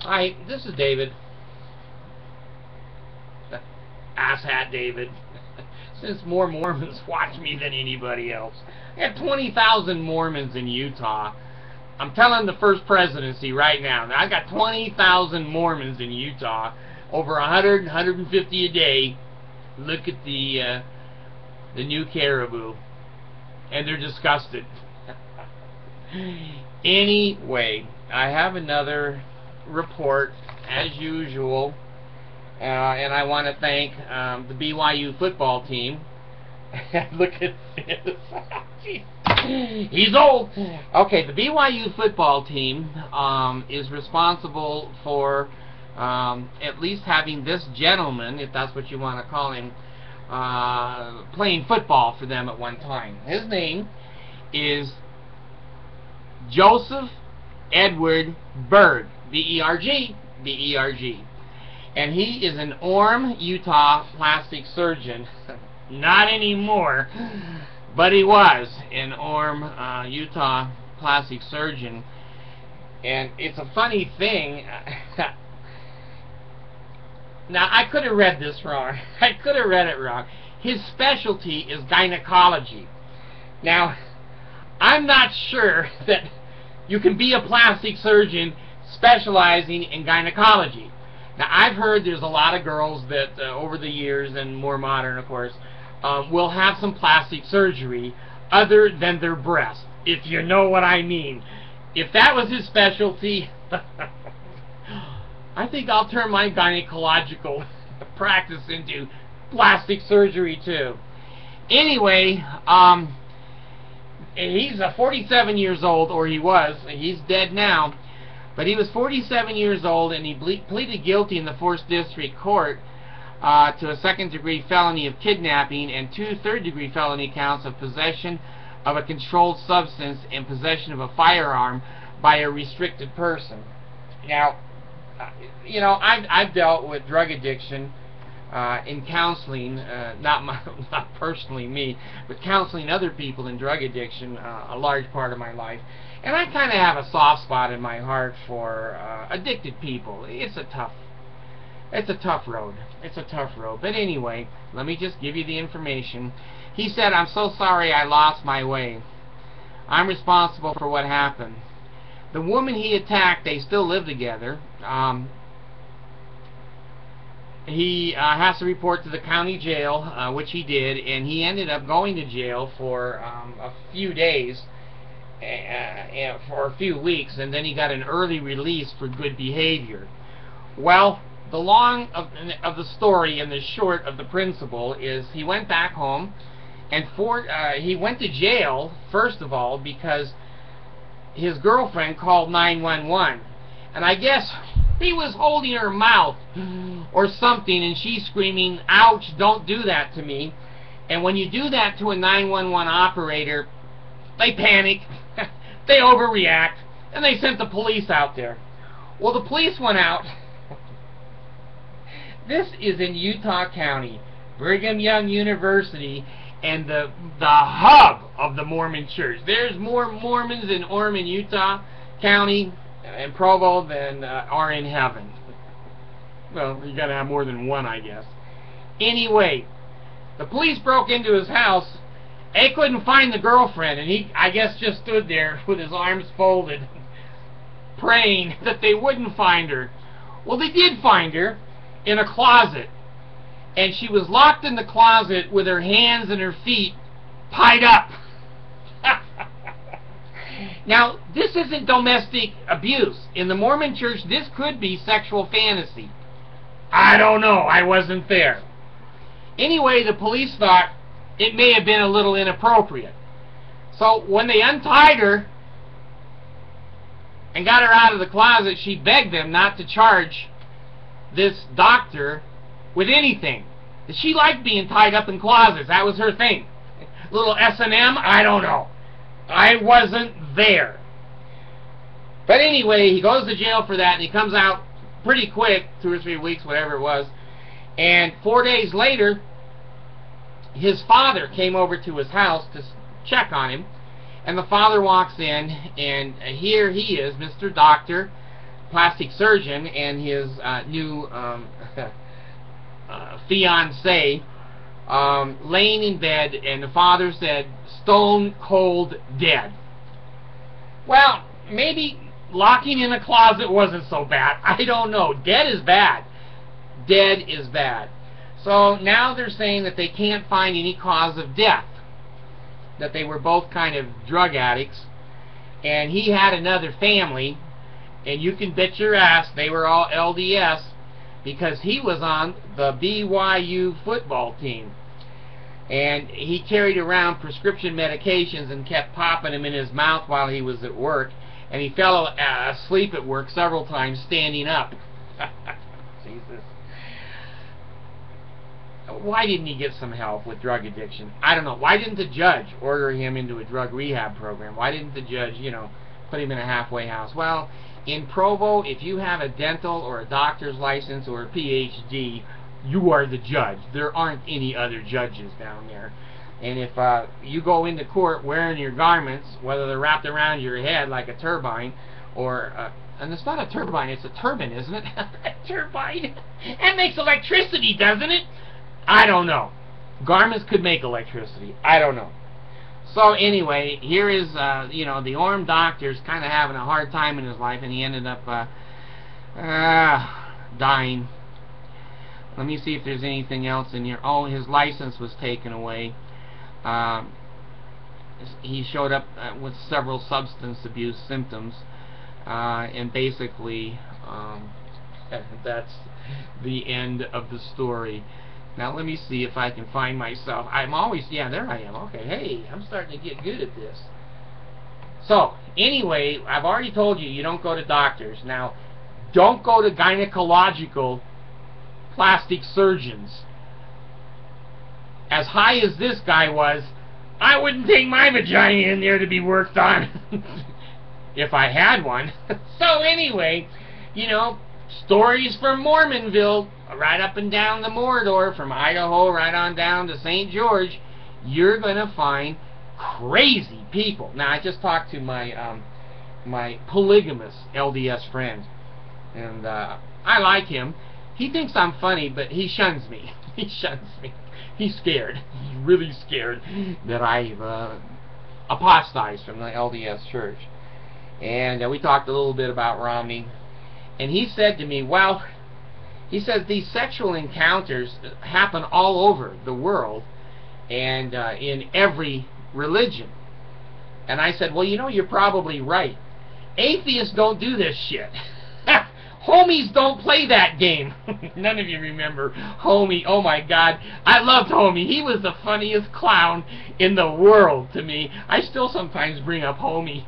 Hi, this is David. Asshat David. Since more Mormons watch me than anybody else. I got 20,000 Mormons in Utah. I'm telling the first presidency right now. I got 20,000 Mormons in Utah. Over 100, 150 a day. Look at the new caribou. And they're disgusted. Anyway, I have another report as usual. And I want to thank the BYU football team. Look at this. He's old. Okay, the BYU football team is responsible for at least having this gentleman, if that's what you want to call him, playing football for them at one time. His name is Joseph Edward Berg. B-E-R-G. B-E-R-G. And he is an Orem, Utah plastic surgeon. Not anymore, but he was an Orem, Utah plastic surgeon. And it's a funny thing. Now, I could have read this wrong. I could have read it wrong. His specialty is gynecology. Now, I'm not sure that you can be a plastic surgeon specializing in gynecology. Now, I've heard there's a lot of girls that, over the years, and more modern, of course, will have some plastic surgery other than their breast, if you know what I mean. If that was his specialty, I think I'll turn my gynecological practice into plastic surgery, too. Anyway, he's 47 years old, or he was. He's dead now. But he was 47 years old, and he pleaded guilty in the 4th District Court to a second-degree felony of kidnapping and 2 third-degree felony counts of possession of a controlled substance and possession of a firearm by a restricted person. Now, you know, I've dealt with drug addiction in counseling, not personally me, but counseling other people in drug addiction a large part of my life. And I kind of have a soft spot in my heart for addicted people. It's a tough road. It's a tough road. But anyway, let me just give you the information. He said, "I'm so sorry I lost my way. I'm responsible for what happened." The woman he attacked, they still live together. He has to report to the county jail, which he did, and he ended up going to jail for a few days. For a few weeks, and then he got an early release for good behavior. Well, the long of the story and the short of the principle is he went back home, and he went to jail, first of all, because his girlfriend called 911. And I guess he was holding her mouth or something, and she's screaming, "Ouch, don't do that to me." And when you do that to a 911 operator, they panic. They overreact, and they sent the police out there. Well, the police went out. This is in Utah County, Brigham Young University, and the hub of the Mormon Church. There's more Mormons in Orem, Utah County, and Provo than are in heaven. Well, you got to have more than one, I guess. Anyway, the police broke into his house. They couldn't find the girlfriend, and he, I guess, just stood there with his arms folded, praying that they wouldn't find her. Well, they did find her in a closet, and she was locked in the closet with her hands and her feet tied up. Now, this isn't domestic abuse. In the Mormon Church, this could be sexual fantasy. I don't know. I wasn't there. Anyway, the police thought it may have been a little inappropriate. So when they untied her and got her out of the closet, she begged them not to charge this doctor with anything. She liked being tied up in closets. That was her thing. A little S&M? I don't know. I wasn't there. But anyway, he goes to jail for that, and he comes out pretty quick, 2 or 3 weeks, whatever it was. And 4 days later, his father came over to his house to check on him, and the father walks in, and here he is, Mr. Doctor, plastic surgeon and his new fiancée laying in bed, and the father said, "Stone cold dead." Well, maybe locking in a closet wasn't so bad. I don't know. Dead is bad. Dead is bad. So now they're saying that they can't find any cause of death, that they were both kind of drug addicts, and he had another family, and you can bet your ass they were all LDS, because he was on the BYU football team, and he carried around prescription medications and kept popping them in his mouth while he was at work, and he fell asleep at work several times standing up. Jesus. Why didn't he get some help with drug addiction? I don't know. Why didn't the judge order him into a drug rehab program? Why didn't the judge, you know, put him in a halfway house? Well, in Provo, if you have a dental or a doctor's license or a PhD, you are the judge. There aren't any other judges down there. And if you go into court wearing your garments, whether they're wrapped around your head like a turbine, or and it's not a turbine, it's a turbine, isn't it? A turbine. That makes electricity, doesn't it? I don't know. Garments could make electricity. I don't know. So anyway, here is, you know, the Orem doctor's kind of having a hard time in his life, and he ended up dying. Let me see if there's anything else in here. Oh, his license was taken away. He showed up with several substance abuse symptoms, and basically that's the end of the story. Now let me see if I can find myself. I'm always, yeah, there I am. Okay, hey, I'm starting to get good at this. So, anyway, I've already told you, you don't go to doctors. Now, don't go to gynecological plastic surgeons. As high as this guy was, I wouldn't take my vagina in there to be worked on. If I had one. So anyway, you know, stories from Mormonville, right up and down the Mordor, from Idaho right on down to St. George, you're going to find crazy people. Now, I just talked to my my polygamous LDS friend, and I like him. He thinks I'm funny, but he shuns me. He shuns me. He's scared. He's really scared that I've apostatized from the LDS church. And we talked a little bit about Romney. And he said to me, well, he says these sexual encounters happen all over the world and in every religion. And I said, well, you know, you're probably right. Atheists don't do this shit. Homies don't play that game. None of you remember Homie. Oh my God, I loved Homie. He was the funniest clown in the world to me. I still sometimes bring up Homie.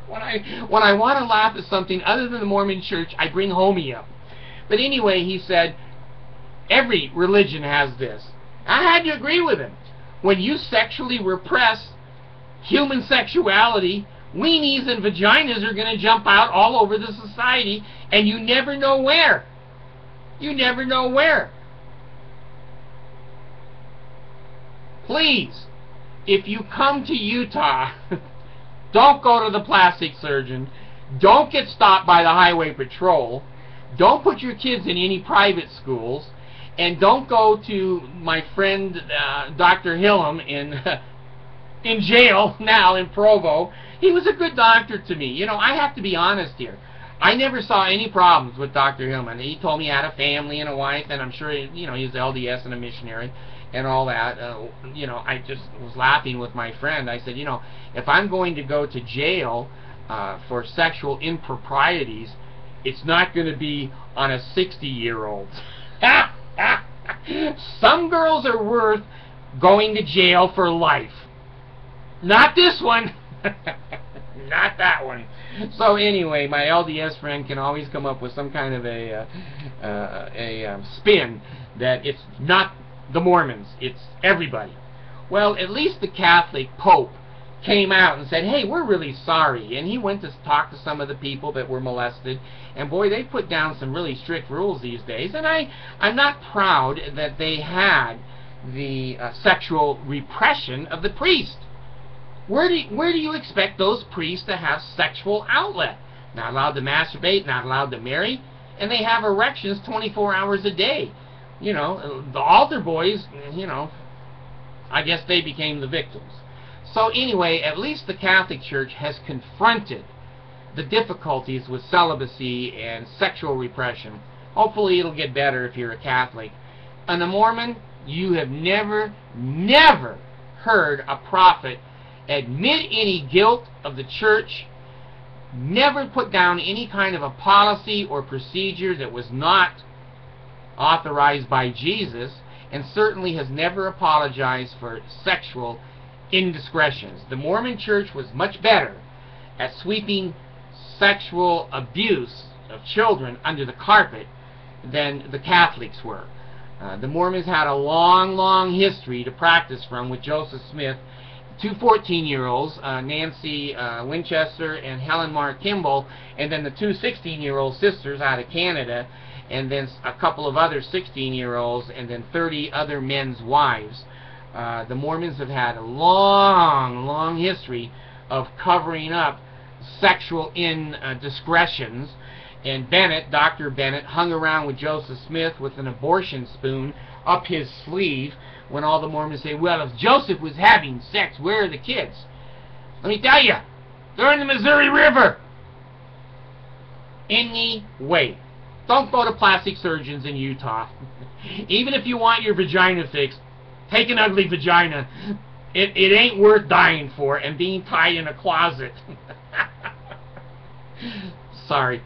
When I want to laugh at something other than the Mormon church, I bring Homie up. But anyway, he said, every religion has this. I had to agree with him. When you sexually repress human sexuality, weenies and vaginas are going to jump out all over the society, and you never know where. You never know where. Please, if you come to Utah, don't go to the plastic surgeon. Don't get stopped by the highway patrol. Don't put your kids in any private schools. And don't go to my friend Dr. Hillam in jail now in Provo. He was a good doctor to me. You know, I have to be honest here. I never saw any problems with Dr. Hillman. He told me he had a family and a wife, and I'm sure, you know, he's LDS and a missionary and all that. You know, I just was laughing with my friend. I said, you know, if I'm going to go to jail for sexual improprieties, it's not going to be on a 60-year-old. Some girls are worth going to jail for life. Not this one. Not that one. So anyway, my LDS friend can always come up with some kind of a spin that it's not the Mormons, it's everybody. Well, at least the Catholic Pope came out and said, hey, we're really sorry. And he went to talk to some of the people that were molested. And boy, they put down some really strict rules these days. And I'm not proud that they had the sexual repression of the priest. Where do you expect those priests to have sexual outlet? not allowed to masturbate, not allowed to marry, and they have erections 24 hours a day. You know, the altar boys, you know, I guess they became the victims. So anyway, at least the Catholic Church has confronted the difficulties with celibacy and sexual repression. Hopefully it'll get better if you're a Catholic. And a Mormon, you have never heard a prophet admit any guilt of the church, never put down any kind of a policy or procedure that was not authorized by Jesus, and certainly has never apologized for sexual indiscretions. The Mormon Church was much better at sweeping sexual abuse of children under the carpet than the Catholics were. The Mormons had a long history to practice from with Joseph Smith, two 14-year-olds, Nancy Winchester and Helen Mar Kimball, and then the two 16-year-old sisters out of Canada, and then a couple of other 16-year-olds, and then 30 other men's wives. The Mormons have had a long history of covering up sexual indiscretions, and Bennett, Dr. Bennett, hung around with Joseph Smith with an abortion spoon up his sleeve when all the Mormons say, well, if Joseph was having sex, where are the kids? Let me tell you, they're in the Missouri River. Anyway, don't go to plastic surgeons in Utah. Even if you want your vagina fixed, take an ugly vagina. It ain't worth dying for and being tied in a closet. Sorry.